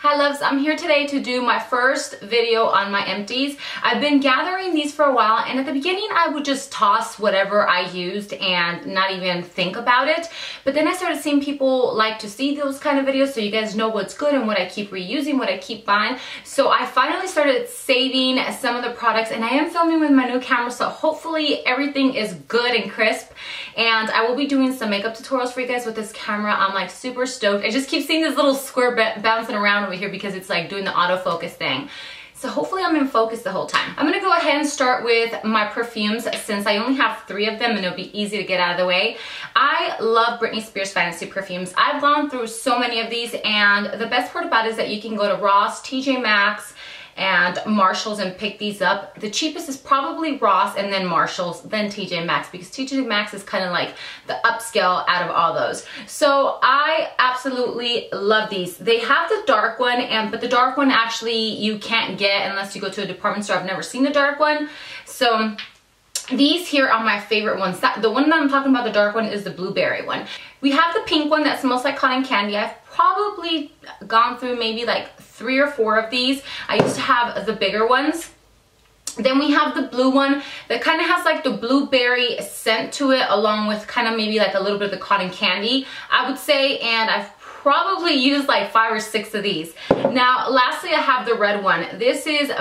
Hi loves, I'm here today to do my first video on my empties. I've been gathering these for a while, and at the beginning I would just toss whatever I used and not even think about it. But then I started seeing people like to see those kind of videos so you guys know what's good and what I keep reusing, what I keep buying. So I finally started saving some of the products, and I am filming with my new camera, so hopefully everything is good and crisp. And I will be doing some makeup tutorials for you guys with this camera. I'm like super stoked. I just keep seeing this little square bouncing around over here because it's like doing the autofocus thing. So hopefully I'm in focus the whole time. I'm gonna go ahead and start with my perfumes since I only have 3 of them and it'll be easy to get out of the way. I love Britney Spears Fantasy perfumes. I've gone through so many of these, and the best part about it is that you can go to Ross, TJ Maxx, and Marshalls and pick these up. The cheapest is probably Ross, and then Marshalls, then TJ Maxx, because TJ Maxx is kind of like the upscale out of all those. So I absolutely love these. They have the dark one, but the dark one actually you can't get unless you go to a department store. I've never seen the dark one. So these here are my favorite ones. The one that I'm talking about, the dark one, is the blueberry one. We have the pink one that smells like cotton candy. I've probably gone through maybe like 3 or 4 of these. I used to have the bigger ones. Then we have the blue one that kind of has like the blueberry scent to it, along with kind of maybe like a little bit of the cotton candy, I would say. And I've probably used like 5 or 6 of these. Now lastly, I have the red one. This is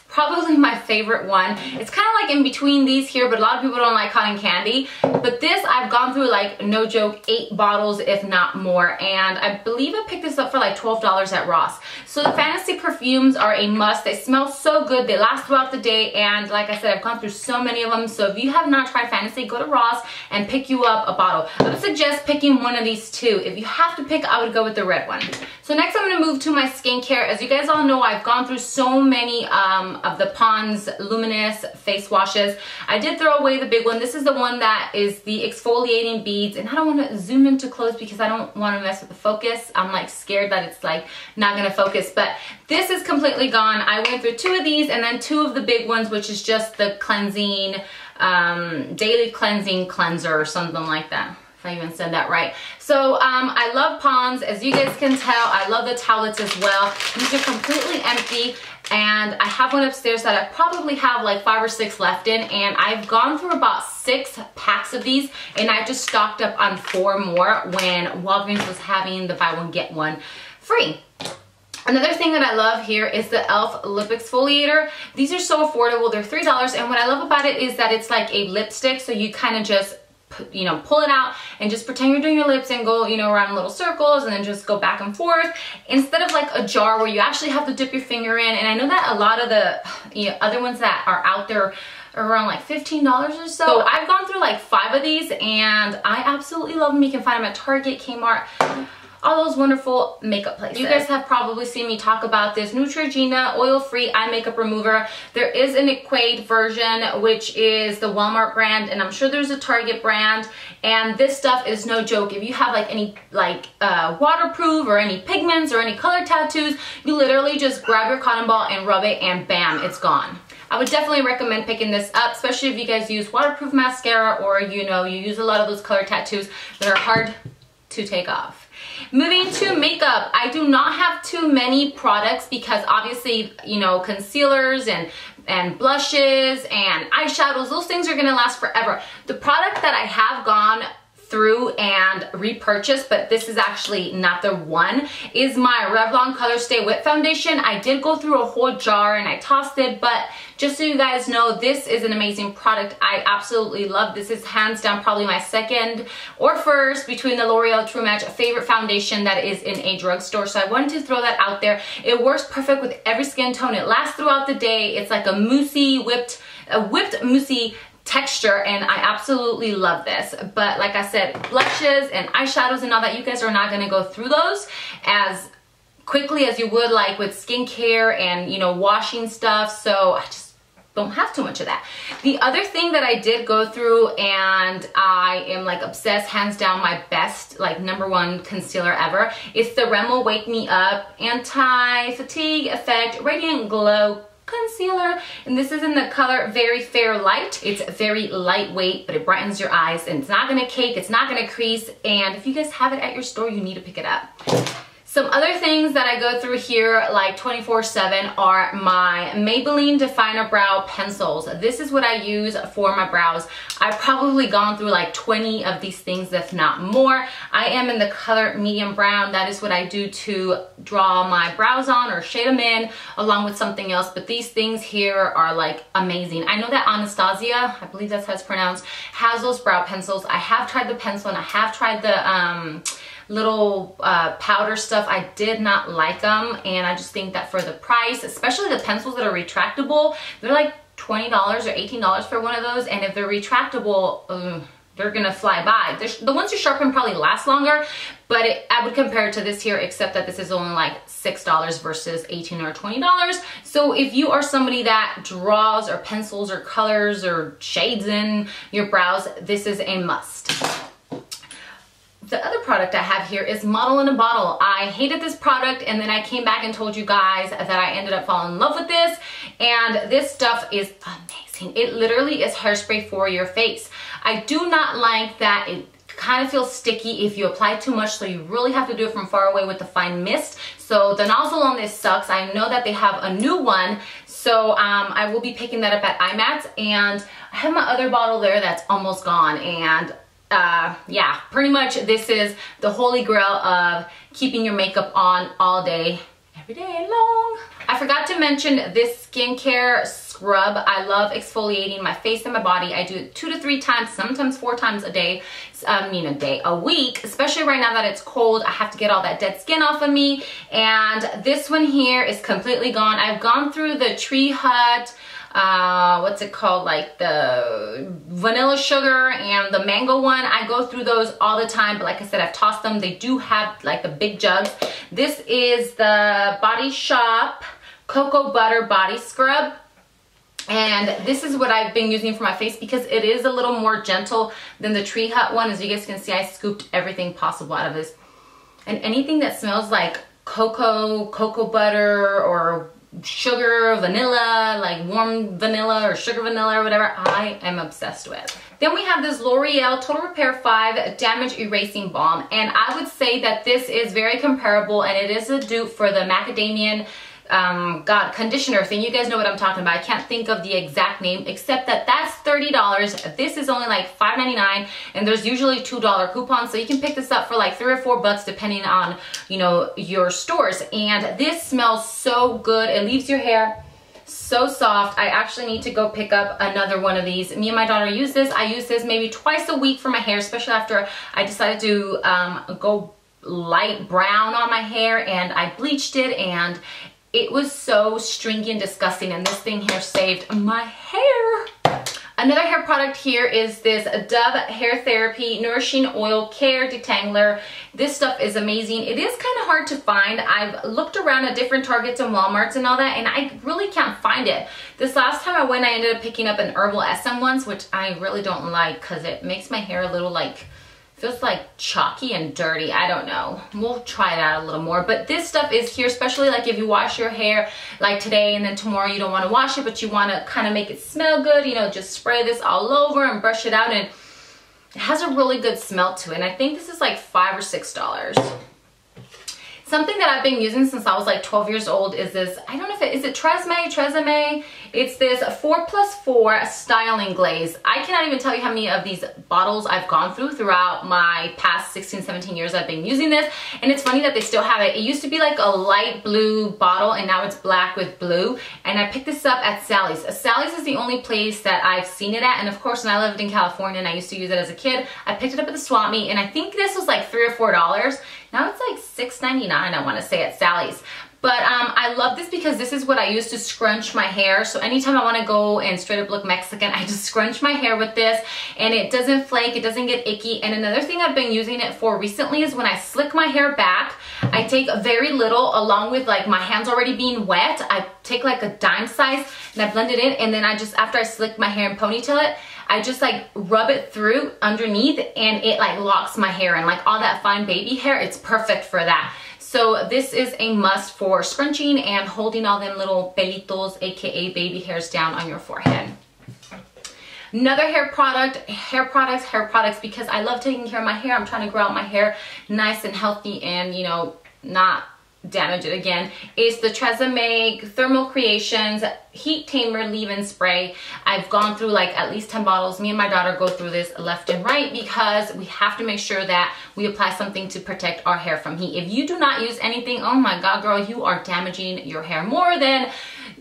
probably my favorite one. It's kind of like in between these here, but a lot of people don't like cotton candy. But this, I've gone through, like, no joke, 8 bottles, if not more. And I believe I picked this up for like $12 at Ross. So the Fantasy perfumes are a must. They smell so good. They last throughout the day. And like I said, I've gone through so many of them. So if you have not tried Fantasy, go to Ross and pick you up a bottle. I would suggest picking one of these two. If you have to pick, I would go with the red one. So next I'm going to move to my skincare. As you guys all know, I've gone through so many of the Pond's Luminous face washes. I did throw away the big one. This is the one that is the exfoliating beads, and I don't want to zoom into close because I don't want to mess with the focus. I'm like scared that it's like not going to focus, but this is completely gone. I went through 2 of these and then 2 of the big ones, which is just the cleansing, daily cleansing cleanser or something like that. If I even said that right. So I love Pond's. As you guys can tell, I love the towelettes as well. These are completely empty, and I have one upstairs that I probably have like 5 or 6 left in, and I've gone through about 6 packs of these, and I just stocked up on 4 more when Walgreens was having the buy one get one free. Another thing that I love here is the e.l.f. lip exfoliator. These are so affordable. They're $3, and what I love about it is that it's like a lipstick, so you kind of just pull it out and just pretend you're doing your lips and go, around little circles and then just go back and forth, instead of like a jar where you actually have to dip your finger in. And I know that a lot of the other ones that are out there are around like $15 or so. So I've gone through like 5 of these, and I absolutely love them. You can find them at Target, Kmart, all those wonderful makeup places. You guys have probably seen me talk about this Neutrogena oil-free eye makeup remover. There is an Equate version, which is the Walmart brand, and I'm sure there's a Target brand. And this stuff is no joke. If you have like any waterproof or any pigments or any color tattoos, you literally just grab your cotton ball and rub it, and bam, it's gone. I would definitely recommend picking this up, especially if you guys use waterproof mascara, or you use a lot of those color tattoos that are hard to take off. Moving to makeup, I do not have too many products because obviously, concealers and blushes and eyeshadows, those things are going to last forever. The product that I have gone through and repurchased, but this is actually not the one, is my Revlon Color Stay Wet foundation. I did go through a whole jar and I tossed it, but just so you guys know, this is an amazing product. I absolutely love this. Is hands down probably my second or first between the L'Oreal True Match favorite foundation that is in a drugstore. So I wanted to throw that out there. It works perfect with every skin tone. It lasts throughout the day. It's like a moussey, whipped moussey texture, and I absolutely love this. But like I said, blushes and eyeshadows and all that, you guys are not going to go through those as quickly as you would like with skincare and washing stuff. So I just don't have too much of that. The other thing that I did go through, and I am like obsessed, hands down my best, like #1 concealer ever, is the Rimmel Wake Me Up Anti-Fatigue Effect Radiant Glow concealer, and this is in the color Very Fair Light. It's very lightweight, but it brightens your eyes, and it's not gonna cake, it's not gonna crease, and if you guys have it at your store, you need to pick it up. Some other things that I go through here like 24/7 are my Maybelline Definer Brow Pencils. This is what I use for my brows. I've probably gone through like 20 of these things, if not more. I am in the color medium brown. That is what I do to draw my brows on or shade them in along with something else. But these things here are like amazing. I know that Anastasia, I believe that's how it's pronounced, has those brow pencils. I have tried the pencil and I have tried the little powder stuff. I did not like them, and I just think that for the price, especially the pencils that are retractable, they're like $20 or $18 for one of those, and if they're retractable, they're gonna fly by. The ones you sharpen probably last longer, but I would compare it to this here, except that this is only like $6 versus $18 or $20. So if you are somebody that draws or pencils or colors or shades in your brows, this is a must. The other product I have here is Model in a Bottle. I hated this product, and then I came back and told you guys that I ended up falling in love with this, and this stuff is amazing. It literally is hairspray for your face. I do not like that it kind of feels sticky if you apply too much, so you really have to do it from far away with the fine mist. So the nozzle on this sucks. I know that they have a new one, so I will be picking that up at IMATS, and I have my other bottle there that's almost gone, and yeah, pretty much this is the holy grail of keeping your makeup on all day, every day long. I forgot to mention this skincare scrub. I love exfoliating my face and my body. I do it 2 to 3 times, sometimes 4 times a day. A week, especially right now that it's cold. I have to get all that dead skin off of me, and this one here is completely gone. I've gone through the Tree Hut, what's it called, like the vanilla sugar and the mango one. I go through those all the time, but like I said, I've tossed them. They do have like the big jugs. This is the Body Shop Cocoa Butter Body Scrub, and this is what I've been using for my face because it is a little more gentle than the Tree Hut one. As you guys can see, I scooped everything possible out of this, and anything that smells like cocoa butter or sugar, vanilla, like warm vanilla or sugar vanilla or whatever, I am obsessed with. Then we have this L'Oreal Total Repair 5 Damage Erasing Balm, and I would say that this is very comparable, and it is a dupe for the macadamian conditioner thing. You guys know what I'm talking about. I can't think of the exact name, except that that's $30. This is only like $5.99, and there's usually $2 coupons, so you can pick this up for like $3 or $4 depending on, you know, your stores. And this smells so good. It leaves your hair so soft. I actually need to go pick up another one of these. Me and my daughter use this. I use this maybe twice a week for my hair, especially after I decided to go light brown on my hair, and I bleached it, and it was so stringy and disgusting, and this thing here saved my hair. Another hair product here is this Dove Hair Therapy Nourishing Oil Care Detangler. This stuff is amazing. It is kind of hard to find. I've looked around at different Targets and Walmarts and all that, and I really can't find it. This last time I went, I ended up picking up an Herbal Essence ones, which I really don't like because it makes my hair a little like, feels like chalky and dirty. I don't know. We'll try it out a little more. But this stuff is here, especially like if you wash your hair like today and then tomorrow you don't want to wash it, but you want to kind of make it smell good, you know, just spray this all over and brush it out, and it has a really good smell to it. And I think this is like $5 or $6. Something that I've been using since I was like 12 years old is this, I don't know if it, is it Tresemme? It's this 4+4 styling glaze. I cannot even tell you how many of these bottles I've gone throughout my past 16, 17 years I've been using this. And it's funny that they still have it. It used to be like a light blue bottle, and now it's black with blue. And I picked this up at Sally's. Sally's is the only place that I've seen it at. And of course, when I lived in California and I used to use it as a kid, I picked it up at the swap meet, and I think this was like $3 or $4. Now it's like $6.99, I want to say, at Sally's. But I love this because this is what I use to scrunch my hair. So anytime I want to go and straight up look Mexican, I just scrunch my hair with this, and it doesn't flake, it doesn't get icky. And another thing I've been using it for recently is when I slick my hair back, I take very little, along with like my hands already being wet, I take like a dime size and I blend it in, and then I just, after I slick my hair and ponytail it, I just like rub it through underneath, and it like locks my hair, and like all that fine baby hair, it's perfect for that. So this is a must for scrunching and holding all them little pelitos, aka baby hairs, down on your forehead. Another hair products, because I love taking care of my hair. I'm trying to grow out my hair nice and healthy and, you know, not damage it again, is the Tresemme Thermal Creations Heat Tamer Leave-In Spray. I've gone through like at least 10 bottles. Me and my daughter go through this left and right because we have to make sure that we apply something to protect our hair from heat. If you do not use anything, oh my God, girl, you are damaging your hair more than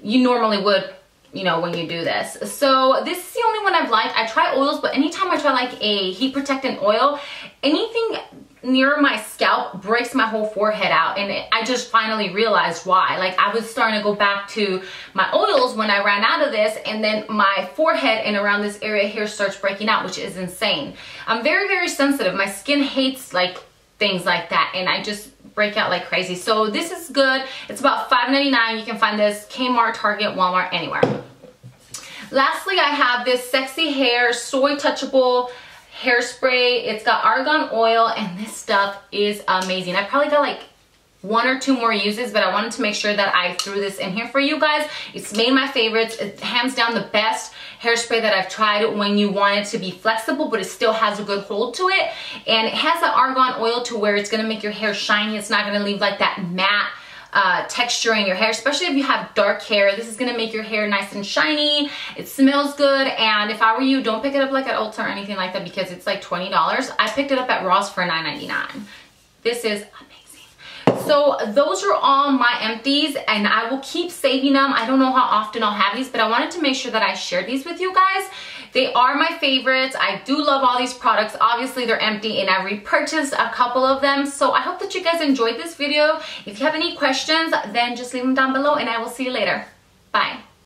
you normally would, you know, when you do this. So this is the only one I've liked. I try oils, but anytime I try like a heat protectant oil, anything near my scalp breaks my whole forehead out, and I just finally realized why. Like, I was starting to go back to my oils when I ran out of this, and then my forehead and around this area here starts breaking out, which is insane. I'm very, very sensitive. My skin hates like things like that, and I just break out like crazy. So this is good. It's about $5.99. You can find this Kmart, Target, Walmart, anywhere. Lastly, I have this Sexy Hair Soy Touchable hairspray. It's got argan oil, and this stuff is amazing. I probably got like 1 or 2 more uses, but I wanted to make sure that I threw this in here for you guys. It's made my favorites. It's hands down the best hairspray that I've tried when you want it to be flexible, but it still has a good hold to it. And it has the argan oil to where it's gonna make your hair shiny. It's not gonna leave like that matte texture in your hair, especially if you have dark hair. This is gonna make your hair nice and shiny. It smells good, and if I were you, don't pick it up like at Ulta or anything like that because it's like $20. I picked it up at Ross for $9.99. This is amazing. So those are all my empties, and I will keep saving them. I don't know how often I'll have these, but I wanted to make sure that I shared these with you guys. They are my favorites. I do love all these products. Obviously, they're empty, and I repurchased a couple of them. So I hope that you guys enjoyed this video. If you have any questions, then just leave them down below, and I will see you later. Bye.